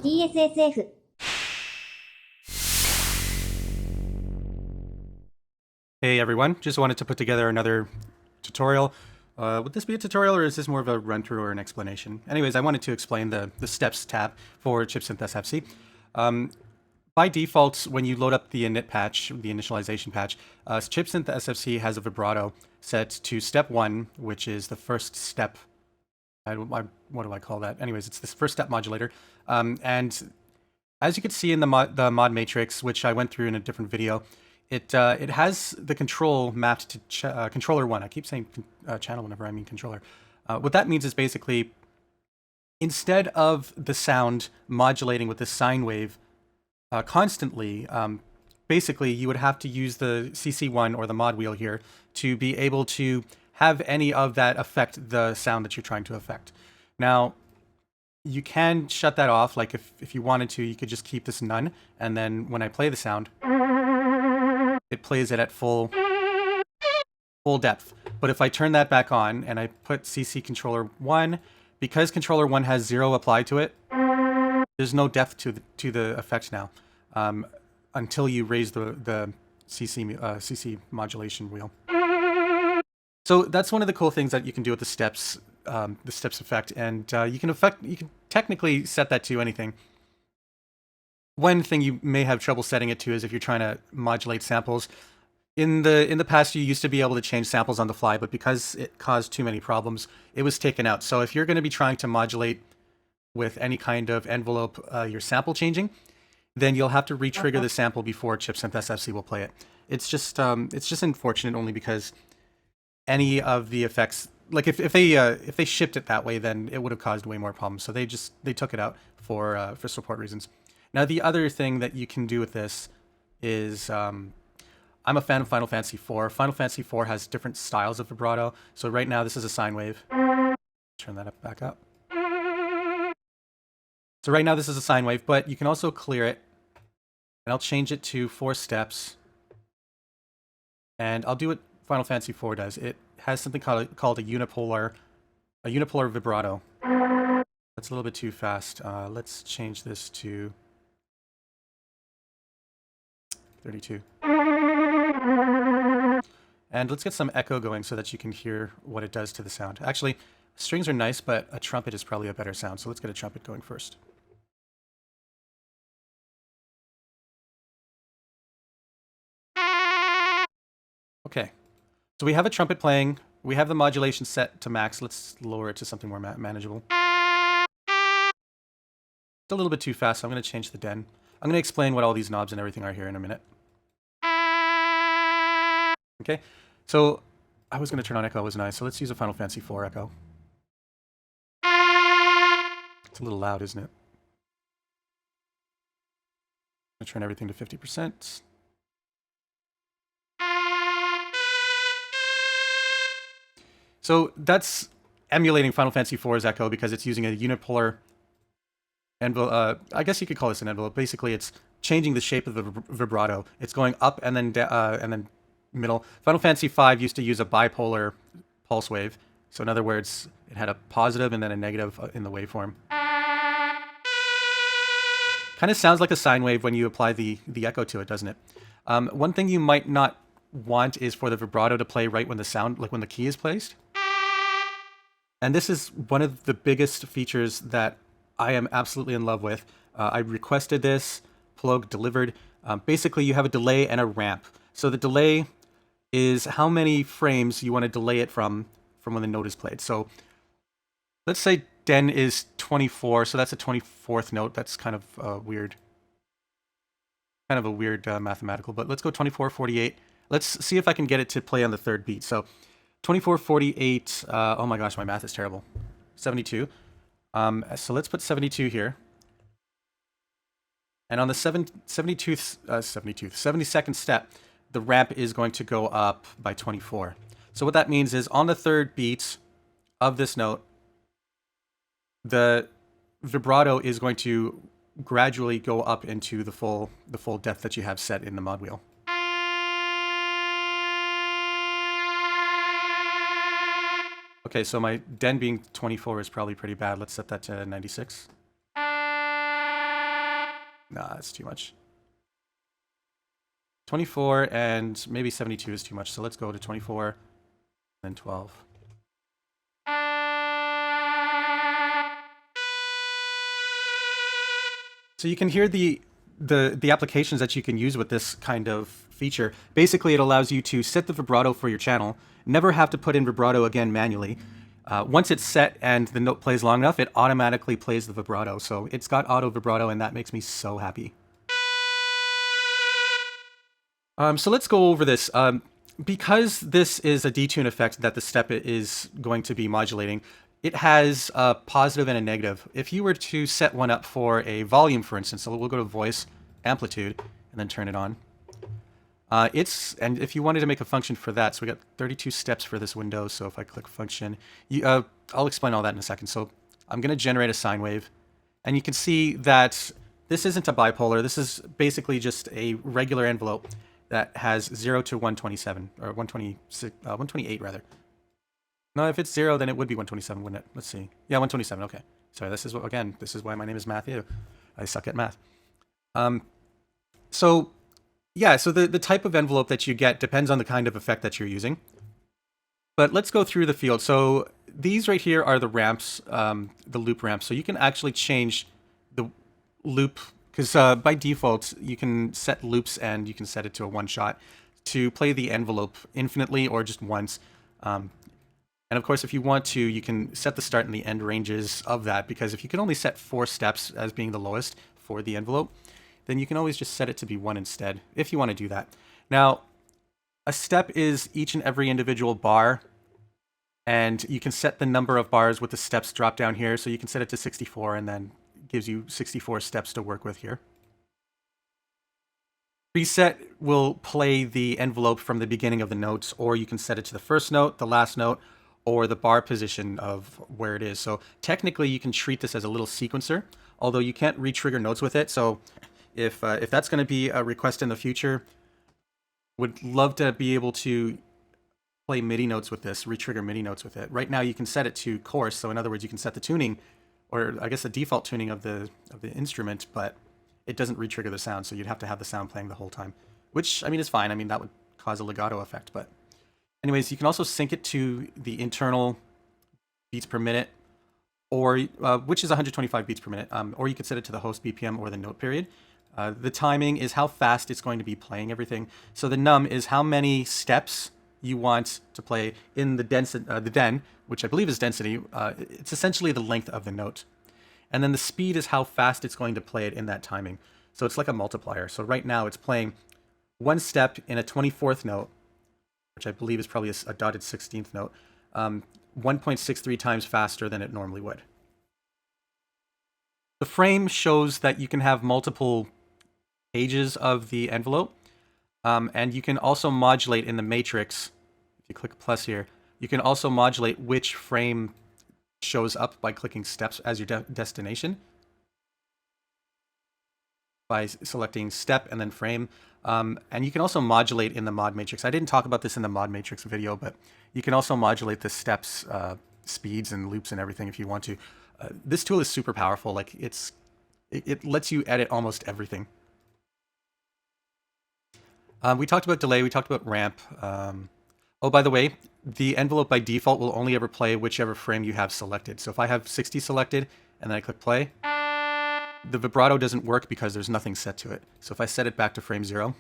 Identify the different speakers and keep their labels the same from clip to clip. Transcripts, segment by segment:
Speaker 1: SNES
Speaker 2: Hey everyone, just wanted to put together another tutorial. Would this be a tutorial or is this more of a run through or an explanation? Anyways, I wanted to explain the steps tab for chipsynth SFC. By default, when you load up the init patch, the initialization patch, chipsynth SFC has a vibrato set to step 1, which is the first step. What do I call that? Anyways, it's this first step modulator. And as you can see in the mod matrix, which I went through in a different video, it has the control mapped to controller 1. I keep saying channel whenever I mean controller. What that means is basically, instead of the sound modulating with the sine wave constantly, basically you would have to use the CC1 or the mod wheel here to be able to have any of that affect the sound that you're trying to affect. Now, you can shut that off, like if you wanted to, you could just keep this none, and then when I play the sound, it plays it at full depth. But if I turn that back on and I put CC controller 1, because controller 1 has 0 applied to it, there's no depth to the effect now, until you raise the CC modulation wheel. So that's one of the cool things that you can do with the steps effect, and you can technically set that to anything. One thing you may have trouble setting it to is if you're trying to modulate samples. In the past, you used to be able to change samples on the fly, but because it caused too many problems, it was taken out. So if you're going to be trying to modulate with any kind of envelope your sample changing, then you'll have to re-trigger the sample before chipsynth SFC will play it. It's just unfortunate only because any of the effects, like if they shipped it that way, then it would have caused way more problems. So they took it out for support reasons. Now the other thing that you can do with this is, I'm a fan of Final Fantasy IV. Final Fantasy IV has different styles of vibrato. So right now this is a sine wave. Turn that back up. So right now this is a sine wave, but you can also clear it. And I'll change it to 4 steps. And I'll do what Final Fantasy IV does. It has something called a unipolar vibrato. That's a little bit too fast. Let's change this to 32. And let's get some echo going so that you can hear what it does to the sound. Actually, strings are nice, but a trumpet is probably a better sound. So let's get a trumpet going first. Okay, so we have a trumpet playing. We have the modulation set to max. Let's lower it to something more manageable. It's a little bit too fast, so I'm going to change the den. I'm going to explain what all these knobs and everything are here in a minute. Okay, so I was going to turn on echo, wasn't I? So let's use a Final Fantasy IV echo. It's a little loud, isn't it? I'm going to turn everything to 50%. So that's emulating Final Fantasy IV's echo because it's using a unipolar envelope. I guess you could call this an envelope. Basically, it's changing the shape of the vibrato. It's going up and then middle. Final Fantasy V used to use a bipolar pulse wave. So in other words, it had a positive and then a negative in the waveform. Kind of sounds like a sine wave when you apply the echo to it, doesn't it? One thing you might not want is for the vibrato to play right when the sound, like when the key is placed. And this is one of the biggest features that I am absolutely in love with. I requested this, Plug delivered. Basically, you have a delay and a ramp. So the delay is how many frames you want to delay it from when the note is played. So let's say Den is 24, so that's a 24th note. That's kind of weird. Kind of a weird mathematical, but let's go 24, 48. Let's see if I can get it to play on the 3rd beat. So 24, 48, oh my gosh, my math is terrible. 72. So let's put 72 here. And on the 72nd step, the ramp is going to go up by 24. So what that means is on the 3rd beat of this note, the vibrato is going to gradually go up into the full depth that you have set in the mod wheel. Okay, so my den being 24 is probably pretty bad. Let's set that to 96. Nah, that's too much. 24 and maybe 72 is too much, so let's go to 24 and then 12. So you can hear the applications that you can use with this kind of feature. Basically, it allows you to set the vibrato for your channel, never have to put in vibrato again manually. Once it's set and the note plays long enough, it automatically plays the vibrato. So it's got auto vibrato, and that makes me so happy. So let's go over this. Because this is a detune effect that the step is going to be modulating, it has a positive and a negative. If you were to set one up for a volume, for instance, so we'll go to voice, amplitude, and then turn it on. And if you wanted to make a function for that, so we got 32 steps for this window. So if I click function, I'll explain all that in a second. So I'm going to generate a sine wave, and you can see that this isn't a bipolar. This is basically just a regular envelope that has 0 to 127, or 126, 128 rather. No, if it's 0, then it would be 127, wouldn't it? Let's see. Yeah, 127, okay. Sorry, this is why my name is Matthew. I suck at math. So the type of envelope that you get depends on the kind of effect that you're using. But let's go through the field. So these right here are the ramps, the loop ramps. So you can actually change the loop, because by default, you can set loops and you can set it to a one-shot to play the envelope infinitely or just once. And of course, if you want to, you can set the start and the end ranges of that, because if you can only set 4 steps as being the lowest for the envelope, then you can always just set it to be 1 instead, if you want to do that. Now, a step is each and every individual bar, and you can set the number of bars with the steps drop down here, so you can set it to 64, and then gives you 64 steps to work with here. Preset will play the envelope from the beginning of the notes, or you can set it to the first note, the last note, or the bar position of where it is. So technically you can treat this as a little sequencer, although you can't re-trigger notes with it. So if that's going to be a request in the future, would love to be able to play MIDI notes with this, re-trigger MIDI notes with it. Right now you can set it to coarse, so in other words you can set the tuning, or I guess the default tuning of the instrument, but it doesn't re-trigger the sound, so you'd have to have the sound playing the whole time, which, I mean, is fine. I mean, that would cause a legato effect, but anyways, you can also sync it to the internal beats per minute, or which is 125 beats per minute, or you could set it to the host BPM or the note period. The timing is how fast it's going to be playing everything. So the num is how many steps you want to play in the den, which I believe is density. It's essentially the length of the note. And then the speed is how fast it's going to play it in that timing. So it's like a multiplier. So right now it's playing 1 step in a 24th note, which I believe is probably a dotted 16th note, 1.63 times faster than it normally would. The frame shows that you can have multiple pages of the envelope, and you can also modulate in the matrix. If you click plus here, you can also modulate which frame shows up by clicking steps as your destination, by selecting step and then frame. And you can also modulate in the mod matrix. I didn't talk about this in the mod matrix video, but you can also modulate the steps, speeds and loops and everything if you want to. This tool is super powerful. Like it lets you edit almost everything. We talked about delay, we talked about ramp. Oh, by the way, the envelope by default will only ever play whichever frame you have selected. So if I have 60 selected and then I click play, the vibrato doesn't work because there's nothing set to it. So if I set it back to frame 0.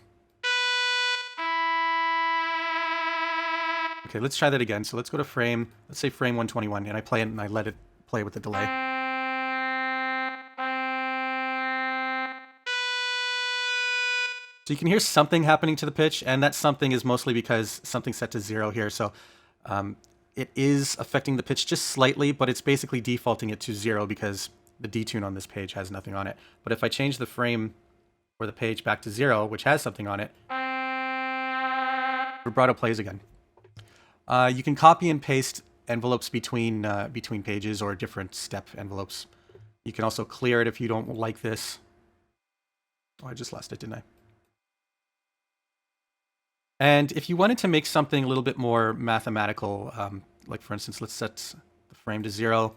Speaker 2: Okay, let's try that again. So let's go to frame, let's say frame 121, and I play it and I let it play with the delay. So you can hear something happening to the pitch, and that something is mostly because something's set to 0 here. So it is affecting the pitch just slightly, but it's basically defaulting it to 0 because the detune on this page has nothing on it. But if I change the frame or the page back to 0, which has something on it, vibrato plays again. You can copy and paste envelopes between pages or different step envelopes. You can also clear it if you don't like this. Oh, I just lost it, didn't I? And if you wanted to make something a little bit more mathematical, like for instance, let's set the frame to 0.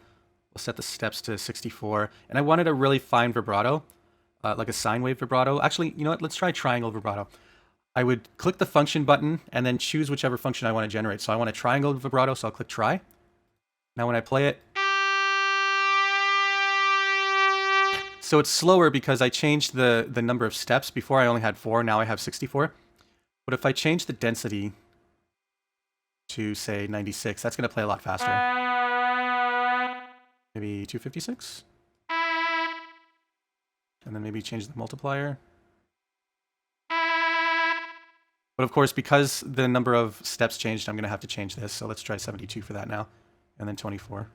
Speaker 2: We'll set the steps to 64. And I wanted a really fine vibrato. like a sine wave vibrato. Actually, you know what? Let's try triangle vibrato. I would click the function button and then choose whichever function I want to generate. So I want a triangle vibrato, so I'll click try. Now when I play it, so it's slower because I changed the number of steps. Before I only had 4, now I have 64. But if I change the density to, say, 96, that's going to play a lot faster. Maybe 256? And then maybe change the multiplier. But of course, because the number of steps changed, I'm going to have to change this. So let's try 72 for that now. And then 24.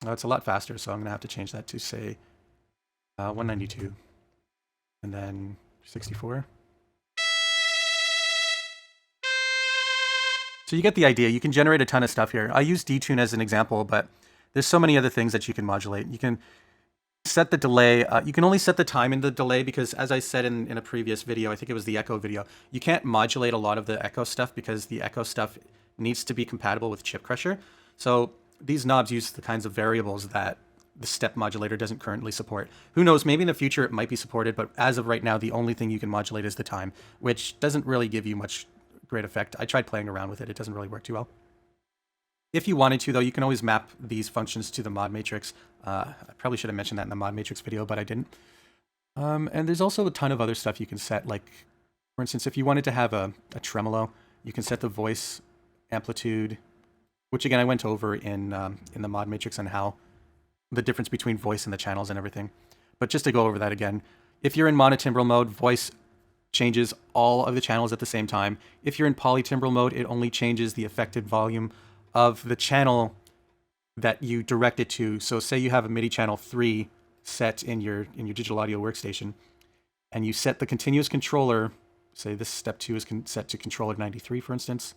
Speaker 2: Oh, it's a lot faster, so I'm going to have to change that to, say, 192. And then 64. So you get the idea. You can generate a ton of stuff here. I use detune as an example, but there's so many other things that you can modulate. You can set the delay. You can only set the time in the delay because, as I said in a previous video, I think it was the echo video, you can't modulate a lot of the echo stuff because the echo stuff needs to be compatible with chip crusher. So these knobs use the kinds of variables that the step modulator doesn't currently support. Who knows, maybe in the future it might be supported, but as of right now, the only thing you can modulate is the time, which doesn't really give you much great effect. I tried playing around with it. It doesn't really work too well. If you wanted to, though, you can always map these functions to the mod matrix. I probably should have mentioned that in the mod matrix video, but I didn't. And there's also a ton of other stuff you can set. Like, for instance, if you wanted to have a tremolo, you can set the voice amplitude, which again I went over in the mod matrix and how the difference between voice and the channels and everything. But just to go over that again, if you're in monotimbral mode, voice changes all of the channels at the same time. If you're in polytimbral mode, it only changes the affected volume of the channel that you direct it to. So say you have a MIDI channel 3 set in your digital audio workstation, and you set the continuous controller, say this step 2 is set to controller 93, for instance.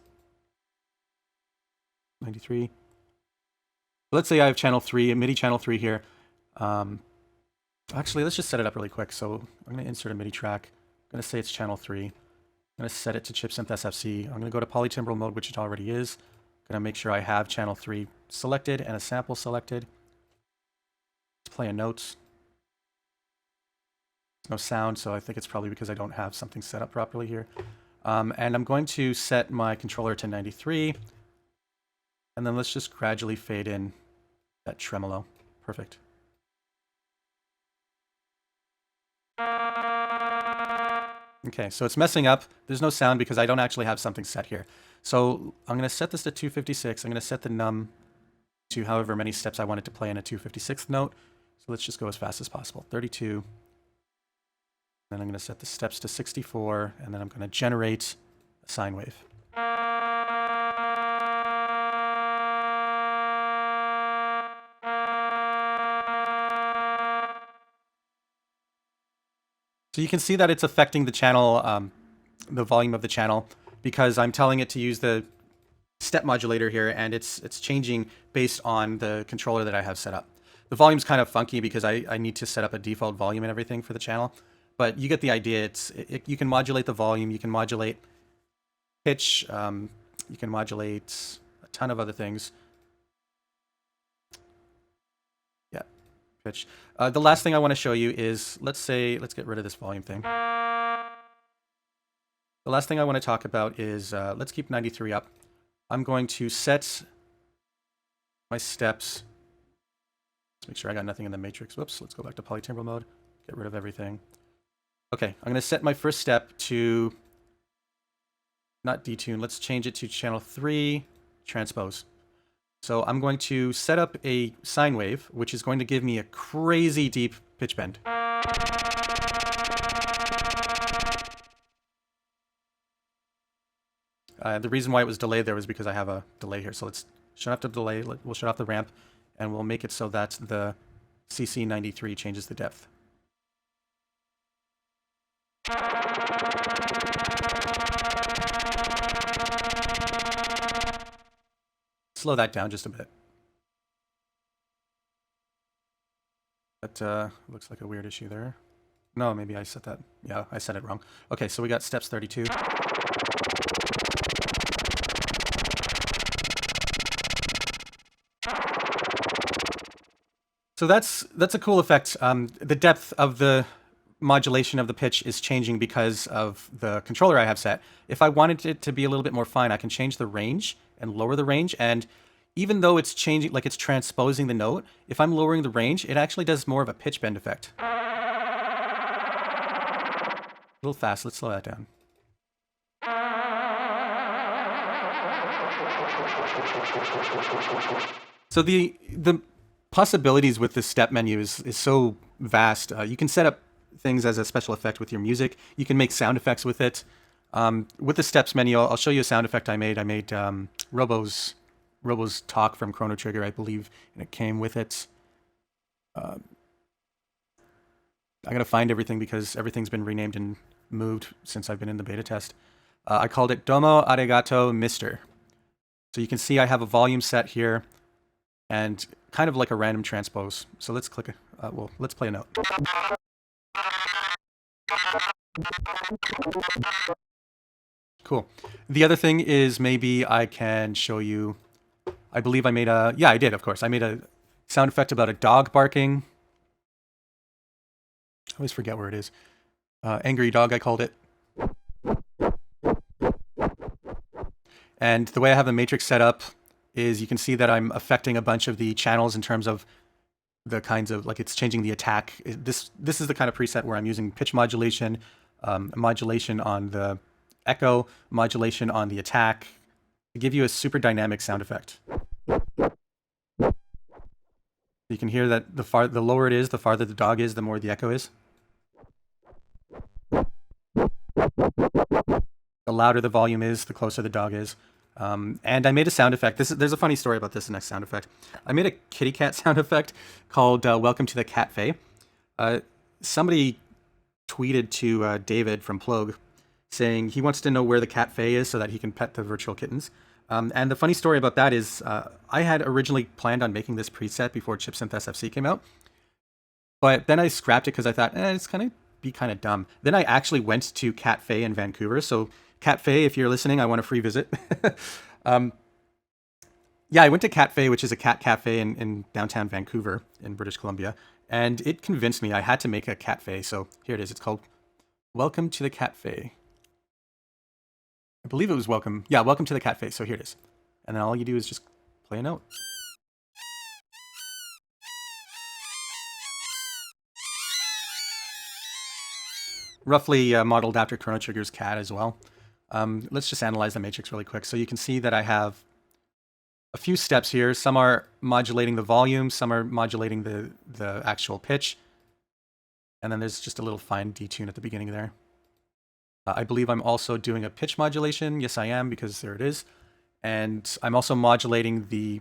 Speaker 2: 93. Let's say I have channel 3, a MIDI channel 3 here. Actually, let's just set it up really quick. So I'm going to insert a MIDI track. I'm going to say it's channel 3. I'm going to set it to chipsynth SFC. I'm going to go to polytimbral mode, which it already is. I'm going to make sure I have channel 3 selected and a sample selected. Let's play a note. There's no sound, so I think it's probably because I don't have something set up properly here. And I'm going to set my controller to 93. And then let's just gradually fade in that tremolo. Perfect. Okay, so it's messing up. There's no sound because I don't actually have something set here. So I'm going to set this to 256. I'm going to set the num to however many steps I want it to play in a 256th note. So let's just go as fast as possible. 32. Then I'm going to set the steps to 64, and then I'm going to generate a sine wave. So you can see that it's affecting the channel, the volume of the channel, because I'm telling it to use the step modulator here, and it's changing based on the controller that I have set up. The volume's kind of funky because I need to set up a default volume and everything for the channel, but you get the idea. You can modulate the volume, you can modulate pitch, you can modulate a ton of other things. Yeah, pitch. The last thing I want to show you is, let's get rid of this volume thing. The last thing I want to talk about is, let's keep 93 up. I'm going to set my steps. Let's make sure I got nothing in the matrix. Whoops, let's go back to polytimbral mode. Get rid of everything. Okay, I'm going to set my first step to, not detune, let's change it to channel 3, transpose. So I'm going to set up a sine wave, which is going to give me a crazy deep pitch bend. The reason why it was delayed there was because I have a delay here. So let's shut off the delay, we'll shut off the ramp, and we'll make it so that the CC93 changes the depth. Slow that down just a bit. That looks like a weird issue there. No, maybe I set that. Yeah, I set it wrong. Okay, so we got steps 32. So that's a cool effect. The depth of the modulation of the pitch is changing because of the controller I have set. If I wanted it to be a little bit more fine, I can change the range and lower the range. And even though it's changing, like it's transposing the note, if I'm lowering the range, it actually does more of a pitch bend effect. A little fast. Let's slow that down. So the possibilities with the step menu is so vast. You can set up things as a special effect with your music. You can make sound effects with it. With the steps menu, I'll show you a sound effect I made. I made Robo's talk from Chrono Trigger, I believe, and it came with it. I gotta find everything because everything's been renamed and moved since I've been in the beta test. I called it Domo Arigato Mister. So you can see I have a volume set here and kind of like a random transpose. So let's click, well, let's play a note. Cool. The other thing is maybe I can show you, I believe I made a, yeah, I did, of course. I made a sound effect about a dog barking. I always forget where it is. Angry dog, I called it. And the way I have the matrix set up is you can see that I'm affecting a bunch of the channels in terms of the kinds of, like it's changing the attack. This is the kind of preset where I'm using pitch modulation, modulation on the echo, modulation on the attack, to give you a super dynamic sound effect. You can hear that the lower it is, the farther the dog is, the more the echo is. The louder the volume is, the closer the dog is. And I made a sound effect. There's a funny story about this next sound effect. I made a kitty cat sound effect called Welcome to the Cafe. Somebody tweeted to David from Plogue saying he wants to know where the cafe is so that he can pet the virtual kittens. And the funny story about that is I had originally planned on making this preset before chipsynth SFC came out. But then I scrapped it because I thought, it's kind of dumb. Then I actually went to Cafe in Vancouver. So Cafe, if you're listening, I want a free visit. Yeah, I went to Cafe, which is a cat cafe in downtown Vancouver in British Columbia. And it convinced me I had to make a cafe. So here it is. It's called Welcome to the Cafe. I believe it was Welcome. Yeah, Welcome to the Cafe. So here it is. And then all you do is just play a note. Roughly modeled after Chrono Trigger's cat as well. Let's just analyze the matrix really quick. So you can see that I have a few steps here. Some are modulating the volume, some are modulating the actual pitch. And then there's just a little fine detune at the beginning there. I believe I'm also doing a pitch modulation. Yes, I am, because there it is. And I'm also modulating the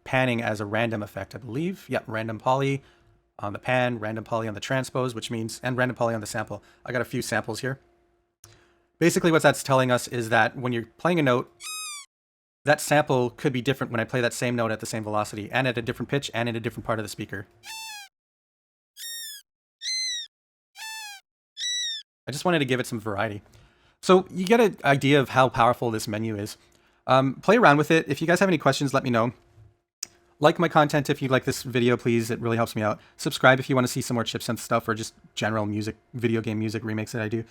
Speaker 2: panning as a random effect, I believe. Yep, random poly on the pan, random poly on the transpose, which means, and random poly on the sample. I got a few samples here. Basically what that's telling us is that when you're playing a note, that sample could be different when I play that same note at the same velocity, and at a different pitch, and in a different part of the speaker. I just wanted to give it some variety. So you get an idea of how powerful this menu is. Play around with it. If you guys have any questions, let me know. Like my content if you like this video, please. It really helps me out. Subscribe if you want to see some more chipsynth stuff or just general music, video game music remakes that I do.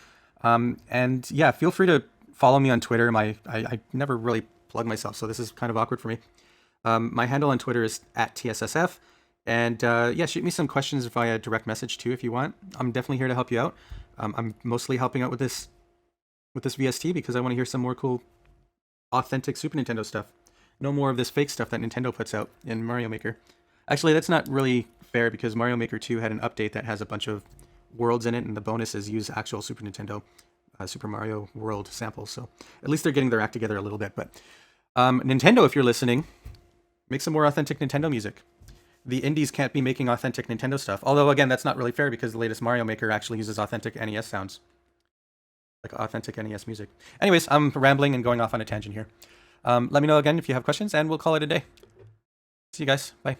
Speaker 2: And yeah, feel free to follow me on Twitter. I never really plug myself, so this is kind of awkward for me. My handle on Twitter is @TSSF. And yeah, shoot me some questions via direct message too if you want. I'm definitely here to help you out. I'm mostly helping out with this VST because I want to hear some more cool, authentic Super Nintendo stuff. No more of this fake stuff that Nintendo puts out in Mario Maker. Actually, that's not really fair because Mario Maker 2 had an update that has a bunch of worlds in it, and the bonuses use actual Super Nintendo Super Mario World samples. So at least they're getting their act together a little bit. But Nintendo, if you're listening, make some more authentic Nintendo music. The indies can't be making authentic Nintendo stuff. Although, again, that's not really fair because the latest Mario Maker actually uses authentic NES sounds. Like authentic NES music. Anyways, I'm rambling and going off on a tangent here. Let me know again if you have questions, and we'll call it a day. See you guys. Bye.